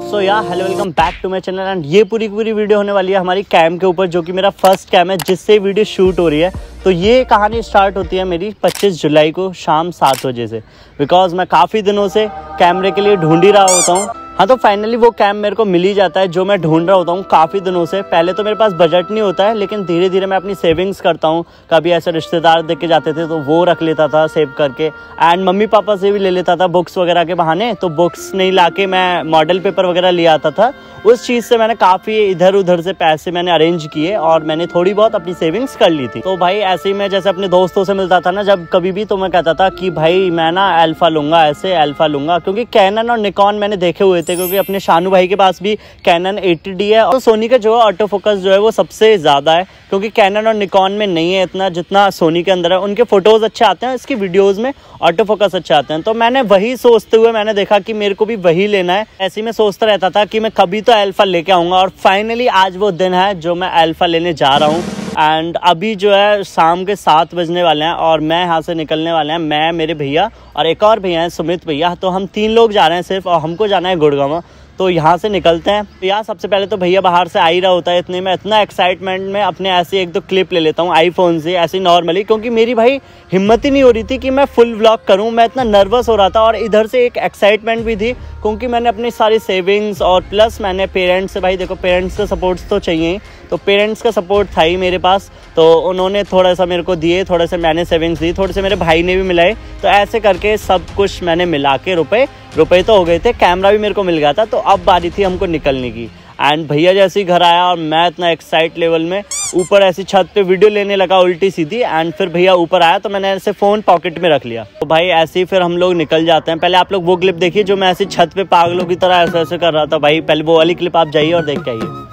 सो या hello welcome back to my channel. And ये पूरी वीडियो होने वाली है हमारी कैम के ऊपर, जो कि मेरा फर्स्ट कैम है जिससे वीडियो शूट हो रही है। तो ये कहानी स्टार्ट होती है मेरी 25 जुलाई को शाम 7 बजे से, बिकॉज मैं काफ़ी दिनों से कैमरे के लिए ढूंढ ही रहा होता हूँ। हाँ, तो फाइनली वो कैम मेरे को मिल ही जाता है जो मैं ढूंढ रहा होता हूँ काफ़ी दिनों से। पहले तो मेरे पास बजट नहीं होता है, लेकिन धीरे धीरे मैं अपनी सेविंग्स करता हूँ। कभी ऐसे रिश्तेदार देख के जाते थे तो वो रख लेता था सेव करके, एंड मम्मी पापा से भी ले लेता था बुक्स वगैरह के बहाने। तो बुक्स नहीं लाके मैं मॉडल पेपर वगैरह ले आता था। उस चीज़ से मैंने काफ़ी इधर उधर से पैसे मैंने अरेंज किए और मैंने थोड़ी बहुत अपनी सेविंग्स कर ली थी। तो भाई ऐसे ही मैं जैसे अपने दोस्तों से मिलता था ना जब कभी भी, तो मैं कहता था कि भाई मैं ना अल्फा लूँगा, ऐसे अल्फा लूँगा, क्योंकि कैनन और निकॉन मैंने देखे हुए थे, क्योंकि अपने शानू भाई के पास भी कैनन 80D है। और सोनी का जो है ऑटो फोकस जो है वो सबसे ज़्यादा है, क्योंकि कैनन और निकॉन में नहीं है इतना जितना सोनी के अंदर है। उनके फोटोज़ अच्छे आते हैं, इसकी वीडियोज़ में ऑटो फोकस अच्छे आते हैं। तो मैंने वही सोचते हुए मैंने देखा कि मेरे को भी वही लेना है। ऐसे ही मैं सोचता रहता था कि मैं कभी तो अल्फा लेके आऊँगा, और फाइनली आज वो दिन है जो मैं अल्फा लेने जा रहा हूँ। एंड अभी जो है शाम के 7 बजने वाले हैं और मैं यहाँ से निकलने वाले हैं, मैं, मेरे भैया और एक और भैया हैं सुमित भैया। तो हम 3 लोग जा रहे हैं सिर्फ, और हमको जाना है गुड़गांव। तो यहाँ से निकलते हैं। तो यार सबसे पहले तो भैया बाहर से आ ही रहा होता है, इतने में इतना एक्साइटमेंट में अपने ऐसे 1-2 क्लिप ले लेता हूँ आईफोन से ऐसे नॉर्मली, क्योंकि मेरी भाई हिम्मत ही नहीं हो रही थी कि मैं फुल व्लॉग करूँ। मैं इतना नर्वस हो रहा था, और इधर से एक एक्साइटमेंट भी थी क्योंकि मैंने अपनी सारी सेविंग्स और प्लस मैंने पेरेंट्स से, भाई देखो पेरेंट्स का सपोर्ट तो चाहिए ही, तो पेरेंट्स का सपोर्ट था ही मेरे पास। तो उन्होंने थोड़ा सा मेरे को दिए, थोड़े से मैंने सेविंग्स दी, थोड़े से मेरे भाई ने भी मिलाए। तो ऐसे करके सब कुछ मैंने मिला के रुपए तो हो गए थे, कैमरा भी मेरे को मिल गया था। तो अब बारी थी हमको निकलने की। एंड भैया जैसे ही घर आया और मैं इतना एक्साइट लेवल में ऊपर ऐसी छत पे वीडियो लेने लगा उल्टी सीधी। एंड फिर भैया ऊपर आया तो मैंने ऐसे फ़ोन पॉकेट में रख लिया। तो भाई ऐसे ही फिर हम लोग निकल जाते हैं। पहले आप लोग वो क्लिप देखिए जो मैं ऐसी छत पे पागलों की तरह ऐसे ऐसे कर रहा था। भाई पहले वो वाली क्लिप आप जाइए और देख के आइए।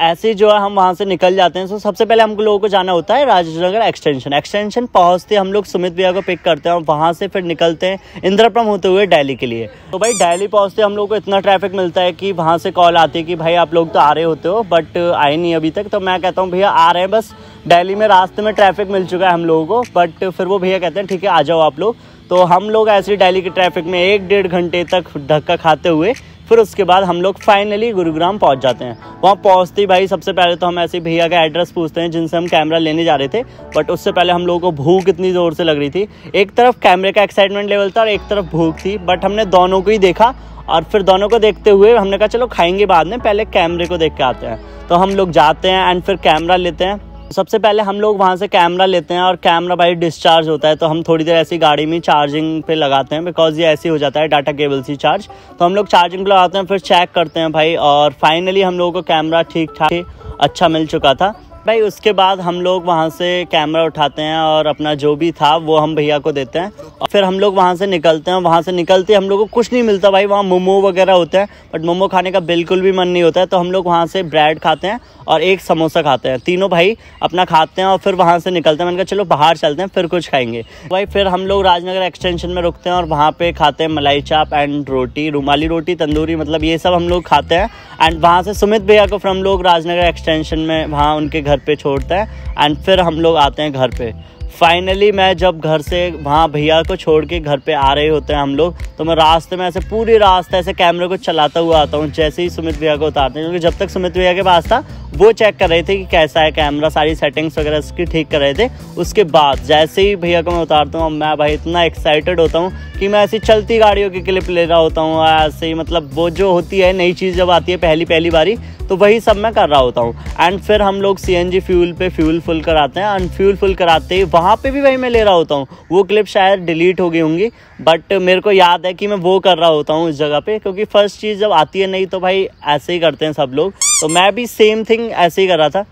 ऐसे जो है हम वहाँ से निकल जाते हैं। तो सबसे पहले हम लोगों को जाना होता है राजनगर एक्सटेंशन पहुँचते हम लोग सुमित भैया को पिक करते हैं, और वहाँ से फिर निकलते हैं इंदिरापुरम होते हुए दिल्ली के लिए। तो भाई दिल्ली पहुँचते हम लोग को इतना ट्रैफिक मिलता है कि वहाँ से कॉल आती है कि भाई आप लोग तो आ रहे होते हो बट आए नहीं अभी तक। तो मैं कहता हूँ भैया आ रहे हैं, बस दिल्ली में रास्ते में ट्रैफिक मिल चुका है हम लोगों को। बट फिर वो भैया कहते हैं ठीक है आ जाओ आप लोग। तो हम लोग ऐसे दिल्ली के ट्रैफिक में 1-1.5 घंटे तक धक्का खाते हुए फिर उसके बाद हम लोग फाइनली गुरुग्राम पहुंच जाते हैं। वहाँ पहुँचते ही भाई सबसे पहले तो हम ऐसे भैया का एड्रेस पूछते हैं जिनसे हम कैमरा लेने जा रहे थे। बट उससे पहले हम लोगों को भूख इतनी ज़ोर से लग रही थी, एक तरफ कैमरे का एक्साइटमेंट लेवल था और एक तरफ भूख थी। बट हमने दोनों को ही देखा, और फिर दोनों को देखते हुए हमने कहा चलो खाएंगे बाद में, पहले कैमरे को देख के आते हैं। तो हम लोग जाते हैं एंड फिर कैमरा लेते हैं। सबसे पहले हम लोग वहाँ से कैमरा लेते हैं, और कैमरा भाई डिस्चार्ज होता है तो हम थोड़ी देर ऐसी गाड़ी में चार्जिंग पे लगाते हैं, बिकॉज ये ऐसे हो जाता है डाटा केबल से चार्ज। तो हम लोग चार्जिंग पे लगाते हैं, फिर चेक करते हैं भाई, और फाइनली हम लोगों को कैमरा ठीक ठाक अच्छा मिल चुका था भाई। उसके बाद हम लोग वहाँ से कैमरा उठाते हैं और अपना जो भी था वो हम भैया को देते हैं, और फिर हम लोग वहाँ से निकलते हैं। वहाँ से निकलते हम लोग को कुछ नहीं मिलता भाई, वहाँ मोमो वगैरह होते हैं बट मोमो खाने का बिल्कुल भी मन नहीं होता है। तो हम लोग वहाँ से ब्रेड खाते हैं और एक समोसा खाते हैं, तीनों भाई अपना खाते हैं और फिर वहाँ से निकलते हैं। मैंने कहा चलो बाहर चलते हैं फिर कुछ खाएंगे भाई। फिर हम लोग राजनगर एक्सटेंशन में रुकते हैं और वहाँ पे खाते हैं मलाई चाप एंड रोटी, रुमाली रोटी, तंदूरी, मतलब ये सब हम लोग खाते हैं। एंड वहाँ से सुमित भैया को फिर हम लोग राजनगर एक्सटेंशन में वहाँ उनके घर पे छोड़ते हैं, एंड फिर हम लोग आते हैं घर पे। फाइनली मैं जब घर से वहाँ भैया को छोड़ के घर पे आ रहे होते हैं हम लोग, तो मैं रास्ते में ऐसे पूरी रास्ते ऐसे कैमरे को चलाता हुआ आता हूँ जैसे ही सुमित भैया को उतारते हैं, क्योंकि जब तक सुमित भैया के पास था वो चेक कर रहे थे कि कैसा है कैमरा, सारी सेटिंग्स वगैरह उसकी ठीक कर रहे थे। उसके बाद जैसे ही भैया को मैं उतारता हूँ, मैं भाई इतना एक्साइटेड होता हूँ कि मैं ऐसी चलती गाड़ियों की क्लिप ले रहा होता हूँ ऐसे ही, मतलब वो जो होती है नई चीज़ जब आती है पहली बारी, तो वही सब मैं कर रहा होता हूँ। एंड फिर हम लोग CNG फ्यूल पे फ्यूल फुल कराते हैं, एंड फ्यूल फुल कराते ही वहाँ पे भी वही मैं ले रहा होता हूँ। वो क्लिप शायद डिलीट हो गई होंगी, बट मेरे को याद है कि मैं वो कर रहा होता हूँ उस जगह पे, क्योंकि फर्स्ट चीज़ जब आती है नहीं तो भाई ऐसे ही करते हैं सब लोग। तो मैं भी सेम थिंग ऐसे ही कर रहा था।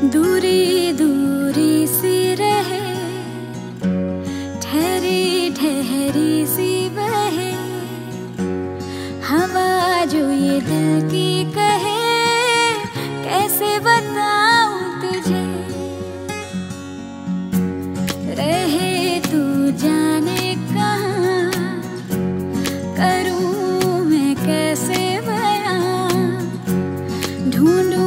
दूरी दूरी सी रहे, ठहरी ठहरी सी बहे, हवा जो ये दिल की कहे, कैसे बताऊं तुझे, रहे तू जाने कहाँ, करूं मैं कैसे ढूंढ